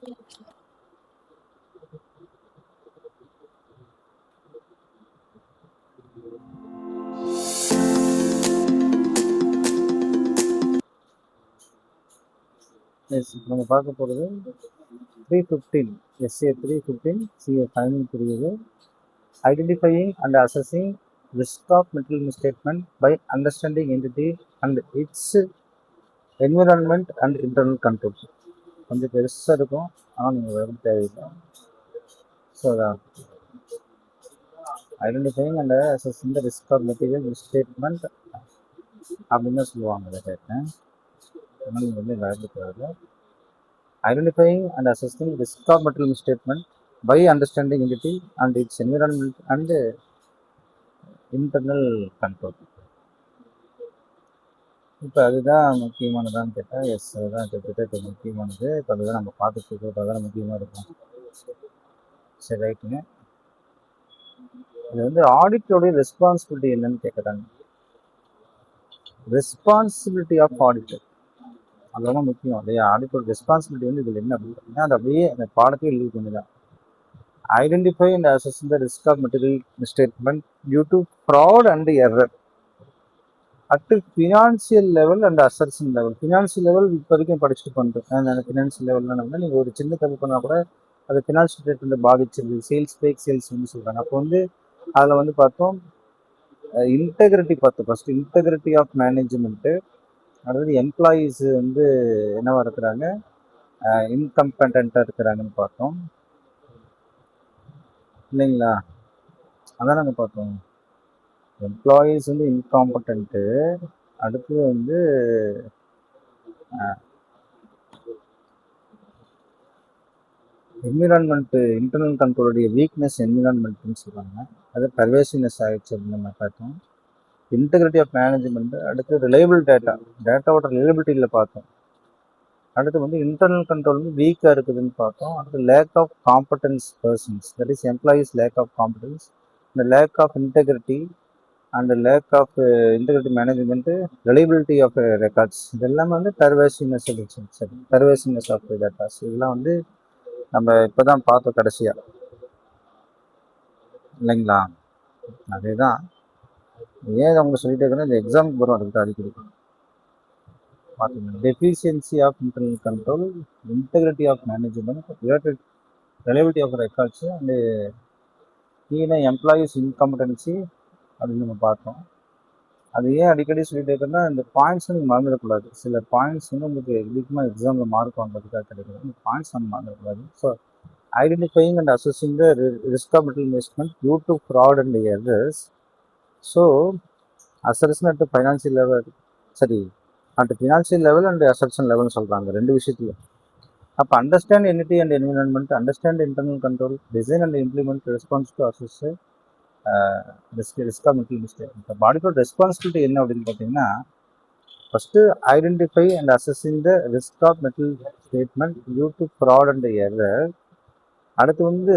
நம்ம பார்க்க போகிறது 315 SA 315 CA ஃபைனல் புரியுது. Identifying and assessing risk of material misstatement by understanding entity and its environment and internal control. கொஞ்சம் பெருசாக இருக்கும், ஆனால் நீங்கள் வர தேவையில்லை. ஸோ அதான் identifying and assessing the risk of material misstatement அப்படின்னு தான் சொல்லுவாங்க. அதை கேட்டேன், ஆனால் நீங்கள் வந்து வர தேவையில்லை. Identifying and assessing risk of material misstatement by understanding entity and its environment and internal control. இப்போ அதுதான் முக்கியமானதான்னு கேட்டால் எஸ், அதுதான் கிட்டத்தட்ட முக்கியமானது. இப்போ அதுதான் நம்ம பார்த்துட்டு இருக்கிறது, அதுதான் முக்கியமாக இருக்கும். சரி, ரைட்டுங்க. இது வந்து ஆடிட்டோடைய ரெஸ்பான்சிபிலிட்டி என்னன்னு கேட்குறாங்க. ரெஸ்பான்சிபிலிட்டி ஆஃப் ஆடிட்டர் அதெல்லாம் முக்கியம் இல்லையா? ஆடிட்டோட ரெஸ்பான்சிபிலிட்டி வந்து இதில் என்ன அப்படின்னா, அது அப்படியே அந்த பாடத்தையும் எழுதி கொண்டுதான். Identify and assess the risk of material misstatement due to fraud and error at financial level and assertion level. Financial level இப்போ வரைக்கும் படிச்சுட்டு பண்ணுறேன். அந்த ஃபினான்ஷியல் லெவலில் நம்ம நீங்கள் ஒரு சின்ன தப்பு பண்ணால் கூட அது ஃபினான்ஷியல் ஸ்டேட்மெண்ட் பாதிச்சிருது. சேல்ஸ் பேக் சேல்ஸ் வந்து சொல்கிறாங்க. அப்போ வந்து அதில் வந்து பார்த்தோம் இன்டெகிரிட்டி பார்த்தோம். ஃபஸ்ட்டு இன்டெகிரிட்டி ஆஃப் மேனேஜ்மெண்ட்டு, அதாவது எம்ப்ளாயீஸ் வந்து என்னவா இருக்கிறாங்க, இன்கம்பெட்டண்ட்டாக இருக்கிறாங்கன்னு பார்த்தோம் இல்லைங்களா? அதான் நாங்கள் பார்த்தோம். எம்ப்ளாயீஸ் வந்து இன்காம்பட்டன்ட்டு, அடுத்து வந்து என்விரான்மெண்ட்டு, இன்டர்னல் கண்ட்ரோலுடைய வீக்னஸ் என்விரான்மெண்ட்டுன்னு சொல்லுவாங்க. அது பர்வேசிவ்னஸ் ஆகிடுச்சு அப்படின்னு நம்ம பார்த்தோம். இன்டெகிரிட்டி ஆஃப் மேனேஜ்மெண்ட்டு, அடுத்து ரிலையபிள் டேட்டாவோட ரிலையபிலிட்டியில் பார்த்தோம். அடுத்து வந்து இன்டர்னல் கண்ட்ரோல் வந்து வீக்காக இருக்குதுன்னு பார்த்தோம். அடுத்து lack of competence persons, that is employees lack of competence, இந்த lack of integrity and lack of integrity management, reliability of records, இதெல்லாம் வந்து பர்வேசிவ்னஸ் ஆஃப் டேட்டாஸ். இதெல்லாம் வந்து நம்ம இப்போ தான் பார்த்தோம் கடைசியாக இல்லைங்களா? அதே தான் ஏன் அவங்க சொல்லிட்டே இருக்கிறோம், இந்த எக்ஸாமுக்கு வரும் அதுக்கிட்ட அடிக்கடி பார்த்தீங்கன்னா deficiency of internal control, integrity of management, reliability of records and கீழே எம்ப்ளாயீஸ் இன்காம்படன்சி அப்படின்னு நம்ம பார்த்தோம். அது ஏன் அடிக்கடி சொல்லிட்டு இருக்கேன்னா, இந்த பாயிண்ட்ஸ் நீங்கள் மறந்துடக்கூடாது. சில பாயிண்ட்ஸ் வந்து உங்களுக்கு அதிகமாக எக்ஸாமில் மார்க் வாங்குறதுக்காக கிடைக்கிறது. இந்த பாயிண்ட்ஸ் நம்ம மறந்துடக்கூடாது. So identifying and assessing the risk of material misstatement due to fraud and errors. So assertion at financial level, சரி, at financial level and assertion லெவல்னு சொல்கிறாங்க ரெண்டு விஷயத்துலையும். அப்போ understand entity and environment, understand internal control, design and implement response to assess risk of material misstatement. இப்போ பாடியோட responsibility என்ன அப்படின்னு பார்த்தீங்கன்னா, first identify and assessing the risk of material statement due to fraud and error. அடுத்து வந்து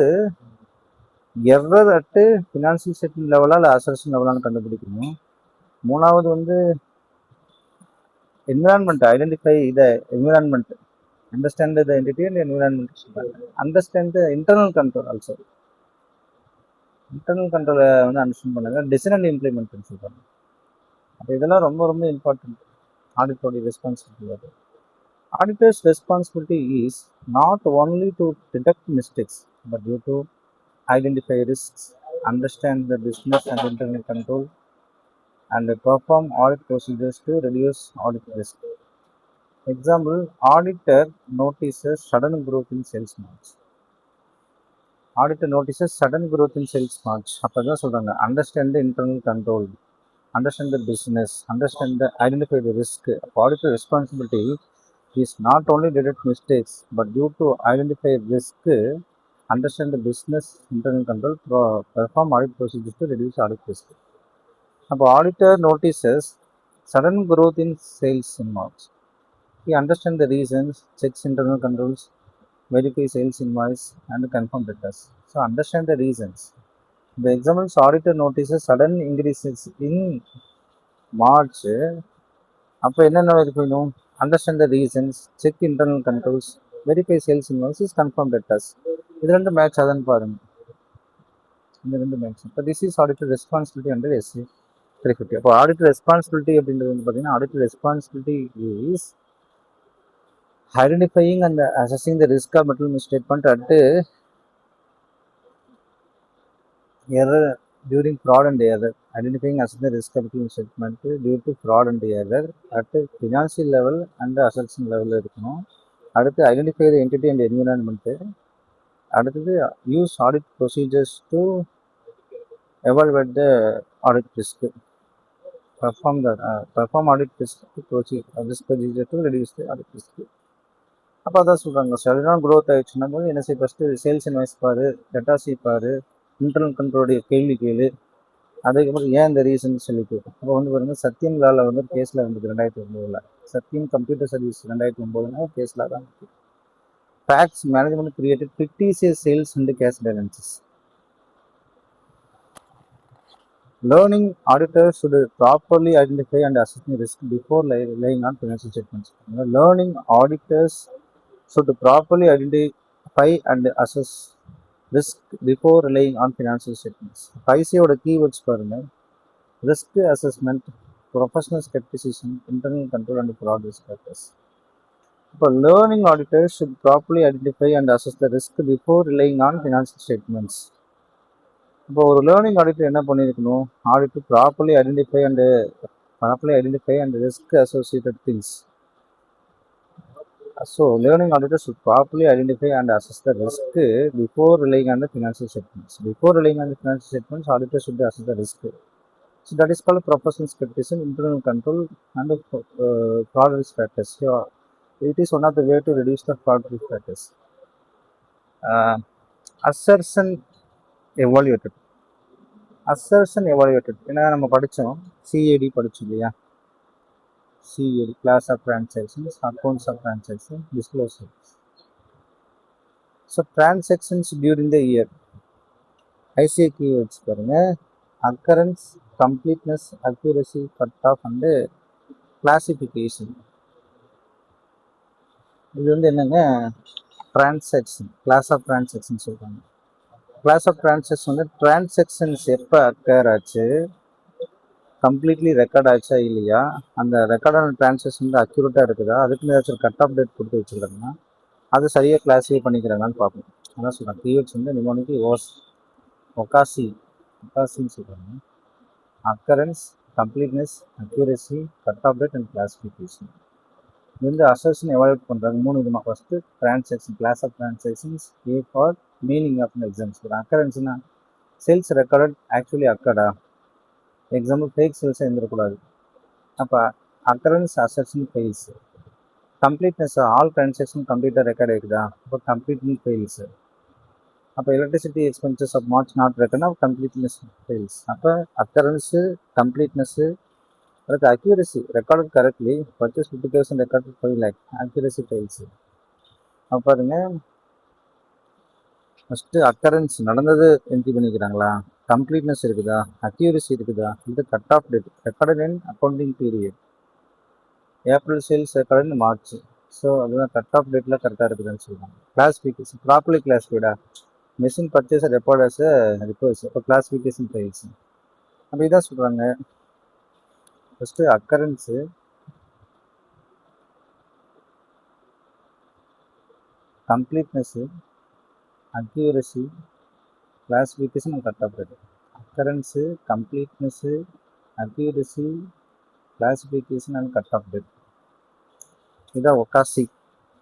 error at financial statement லெவலாக இல்லை assertion லெவலான்னு கண்டுபிடிக்கணும். மூணாவது வந்து environment, identify the environment, understand the entity and environment, understand the internal control also. Internal கண்ட்ரோலை வந்து understand பண்ணுங்க. டிசைன் அண்ட் இம்ப்ளிமெண்ட்னு சொல்கிறாங்க. அப்போ இதெல்லாம் ரொம்ப ரொம்ப இம்பார்ட்டன்ட் ஆடிட்டோடைய responsibility. Auditor's responsibility is not only to detect mistakes, but due to identify risks, understand the business and internal control, and perform audit procedures to reduce audit risk. Example, auditor notices sudden growth in sales March. Auditor notices sudden growth in sales March. அப்போ தான் சொல்கிறாங்க, understand the internal control, understand the business, understand the identify the risk. Auditor responsibility is not only detect mistakes, but due to identify risk, understand the business, internal control, perform audit procedures to reduce audit risk. Now, auditor notices sudden growth in sales in March. He understands the reasons, checks internal controls, verify sales invoice, and confirm debtors. So, understand the reasons. The examples, auditor notices sudden increases in March. அப்போ என்னென்ன இருக்கணும்? Understand the reasons, check internal controls, verify sales invoice confirm debtors. இது ரெண்டு match ஆகுதுன்னு பாருங்க. இந்த ரெண்டு match. இப்போ this is auditor responsibility under S C 350. அப்போ ஆடிட்டர் ரெஸ்பான்சிபிலிட்டி அப்படின்றது வந்து பார்த்தீங்கன்னா auditor responsibility is identifying and assessing the risk of material misstatement at error during fraud and error, identifying assessing the risk of misstatement due to fraud and error at financial level and assertion level இருக்கணும். அடுத்து identify the entity and environment. அடுத்தது use audit procedures to evaluate the audit risk. Perform audit risk procedure to reduce the audit risk. அப்போ அதான் சொல்கிறாங்க, சடனாக growth ஆகிடுச்சுன்னா போது என்ன செய்ய, ஃபஸ்ட்டு சேல்ஸ் இன்வாய்ஸ் பாரு, டெட்டாசி பாரு, இன்டர்னல் கண்ட்ரோலுடைய கேள்வி கேளு, அதுக்கப்புறம் ஏன் இந்த ரீசன் சொல்லிட்டு. அப்போ வந்து பாருங்க, சத்தியம் லாவில் வந்து கேஸில் இருந்தது 2009. சத்தியம் கம்ப்யூட்டர் சர்வீஸ் 2009 கேஸில் தான். Facts management created fictitious sales and cash balances. Learning auditors should properly identify and assess the risk before laying on financial statements. Learning auditors should properly identify and assess risk before relying on financial statements. 5Cயோட keywords பாருங்க, risk assessment, professional skepticism, internal control and fraud risk factors. இப்போ learning auditors should properly identify and assess the risk before relying on financial statements. இப்போ ஒரு learning auditor என்ன பண்ணியிருக்கணும், auditor properly identify and risk associated things. So learning auditor should properly identify and assess the risk before relying on the financial statements. Before relying on the financial statements, auditor should assess the risk. So that is called professional skepticism, internal control and fraud risk factors. So it is one of the way to reduce the fraud risk factors. Assertion evaluated. Assertion evaluated ஏன்னா நம்ம படித்தோம், CAD படித்தோம் இல்லையா, CAD class of transactions, accounts of transaction, disclosure. So transactions during the year, ICI keywords பாருங்கள், occurrence, completeness, accuracy, cut off and classification. இது வந்து என்னங்க, transaction, class of transaction சொல்கிறாங்க. கிளாஸ் ஆஃப் டிரான்சாக்ஷன் வந்து டிரான்சாக்ஷன்ஸ் எப்போ occur ஆச்சு, completely record ஆச்சா இல்லையா, அந்த ரெக்கார்டான டிரான்சாக்ஷன் வந்து அக்யூரேட்டாக இருக்குதா, அதுக்கு ஏதாச்சும் கட் ஆஃப் டேட் கொடுத்து வச்சுருக்காங்கன்னா அது சரியாக கிளாஸிஃபை பண்ணிக்கிறாங்கன்னு பார்ப்போம். அதான் சொல்கிறேன், கீவேர்ட்ஸ் வந்து நிமோனிக்கு ஒகாசின்னு சொல்கிறாங்க. Occurrence, completeness, accuracy, cut off date and classification. இது வந்து அசர்ஷன் எவாலுவேட் பண்ணுறாங்க 3 விதமாக. First transaction, class of transactions, A for meaning of exams. அக்கரன்ஸ்னா sales recorded actually occurred, example fake சேல்ஸாக இருந்துடக்கூடாது. அப்போ occurrence assertion fails. Completeness, all transaction கம்ப்ளீட்டாக record ஆகிடுதா, அப்போ கம்ப்ளீட்னஸ் ஃபெயில்ஸ். அப்போ electricity expenses of March not ரெக்கார்ட்னா கம்ப்ளீட்னஸ் ஃபெயில்ஸ். அப்போ அக்கரன்ஸு, கம்ப்ளீட்னஸ்ஸு, அதுக்கு accuracy, recorded correctly, purchase 50,000 recorded 5 lakh, accuracy fails. அப்போ பாருங்க, ஃபஸ்ட்டு அக்கரன்ஸ் நடந்தது என்ட்ரி பண்ணிக்கிறாங்களா, கம்ப்ளீட்னஸ் இருக்குதா, அக்யூரசி இருக்குதா, இது cut off date, recorded in accounting period, April sales recorded in March. So அதுதான் கட் ஆஃப் டேட்டில் கரெக்டாக இருக்குதுன்னு சொல்லுவாங்க. கிளாஸிஃபிகேஷன், ப்ராப்பர்லி கிளாஸிஃபைடா, machine purchase record as reports, அப்போ கிளாஸிஃபிகேஷன் ஃபெயில்ஸ். அப்போ இதான் சொல்கிறாங்க, first occurrence, completeness, accuracy, classification and cut off date. Occurrence, completeness, accuracy, classification and cut off date. இதான் ஒகாசி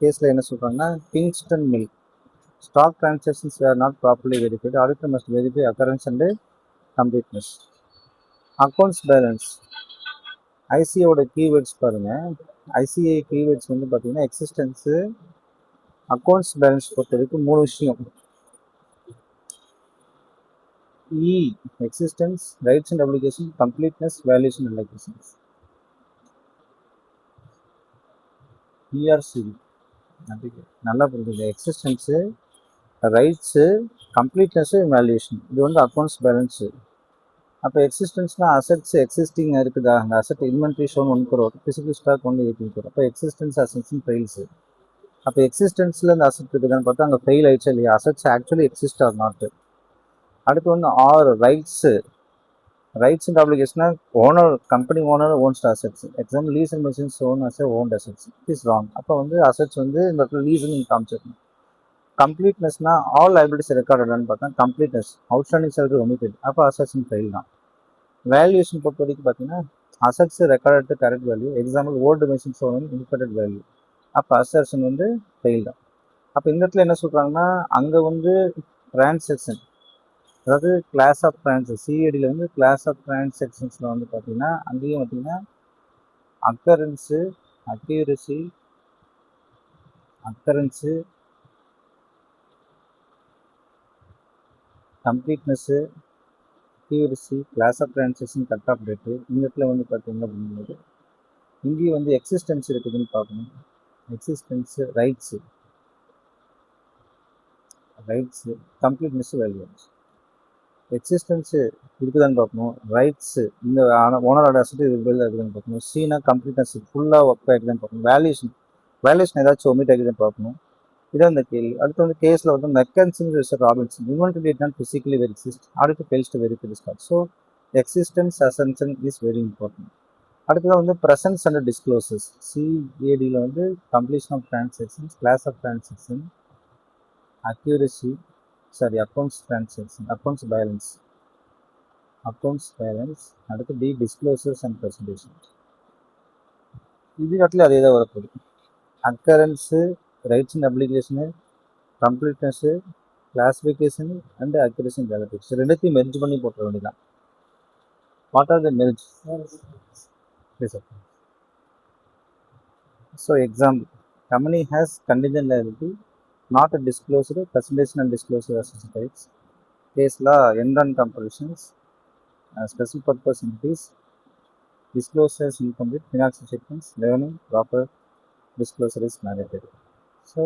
கேஸில் என்ன சொல்கிறாங்கன்னா, Kingston mill stock transactions are not properly verified, auditor must verify occurrence and completeness. Accounts balance, ஐசிஐயோட keywords பாருங்கள். ICI keywords வந்து பார்த்தீங்கன்னா existence, accounts balance பொறுத்த வரைக்கும் 3 விஷயம். Existence, rights and application, completeness, valuation and accurations. ERC நல்லா புரிஞ்சுங்க, existence, rights, கம்ப்ளீட்னஸ்ஸு, valuation. இது வந்து அக்கௌண்ட்ஸ் பேலன்ஸு. அப்போ எக்ஸிஸ்டன்ஸ்னால் அசட்ஸ் எக்ஸிஸ்டிங் இருக்குதா, அந்த asset inventory shown 1 crore, physical stock only 18 crore. அப்போ எக்ஸிஸ்டன்ஸ், அசட்ஸும் ஃபெயில்ஸு. அப்போ எக்ஸிஸ்டன்ஸில் இந்த அசட் இருக்குதுன்னு பார்த்தா அங்கே ஃபெயில் ஆயிடுச்சு இல்லையா, assets actually exist or not. அடுத்து வந்து ஆர் ரைட்ஸு. ரைட்ஸ் அண்ட் அப்ளிகேஷனா owner, company owner owns assets. Example lease and machines own as owned assets, it is wrong. அப்போ வந்து அசட்ஸ் வந்து இந்த இடத்துல லீஸ்ன்னு காமிச்சிருக்கணும். கம்ப்ளீட்னஸ்னா ஆல் லைபிலிட்டிஸ் ரெக்கார்டட்னு பார்த்தா கம்ப்ளீட்னஸ், அவுட்ஸ்டாண்டிங் சேலரி ஒமிட்டட், அப்போ அசட்ஸ் ஃபெயில் தான். வேல்யூஷன் பொறுத்த வரைக்கும் பார்த்தீங்கன்னா assets record correct value, example old machines own incorrect value, அப்போ அசர்ஷன் வந்து ஃபெயில் தான். அப்போ இந்த இடத்துல என்ன சொல்கிறாங்கன்னா அங்கே வந்து டிரான்சாக்ஷன், அதாவது கிளாஸ் ஆஃப் டிரான்சாக்ஷன், சிஏடியில் வந்து கிளாஸ் ஆஃப் டிரான்சாக்ஷன்ஸில் வந்து பார்த்தீங்கன்னா அங்கேயும் பார்த்தீங்கன்னா occurrence, accuracy, occurrence, completeness, accuracy, class of transaction, cut off date, இந்த இடத்துல வந்து பார்த்தீங்க அப்படிங்கும்போது இங்கேயும் வந்து எக்ஸிஸ்டன்ஸ் இருக்குதுன்னு பார்க்கணும். Existence, rights, completeness, value. Existence இருக்குதான்னு பார்க்கணும். ரைட்ஸு இந்த ஓனரோட அசட் இது பில் இருக்குதுன்னு பார்க்கணும். சீனா கம்ப்ளீட்னஸ் ஃபுல்லாக ஒர்க் ஆகிடுதுன்னு பார்க்கணும். வேல்யூஷன் ஏதாச்சும் ஒமிட் ஆகிடுதுன்னு பார்க்கணும். இதான் இந்த கேள்வி. அடுத்து வந்து கேஸில் வந்து McKesson versus Robinson, inventory did not physically very exist, audit fails to verify the stock. So existence assumption is very important. அடுத்ததான் வந்து ப்ரெசன்ஸ் அண்ட் டிஸ்க்ளோசர்ஸ். சிஏடியில் வந்து completion of transactions, class of transaction, accuracy, accounts transaction, accounts balance, அடுத்து D disclosures and presentation. இது இடத்துல அதே தான் வரப்போகுது. Occurrence, rights and application, completeness, classification and accuracy and validation, ரெண்டுத்தையும் மெர்ஜ் பண்ணி போட்டுற வேண்டியதான். What R the merge? So example, company has contingent liability not disclosed, presentation and disclosure associate rights, case law, end on compulsions, special purpose entities, disclosures incomplete, financial statements, revenue, proper disclosure is mandatory. So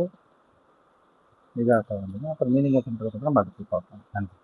இதாக வந்து அப்புறம் meaning of இன்ட்ரோக்கு நம்ம அடுத்து பார்ப்போம். நன்றி.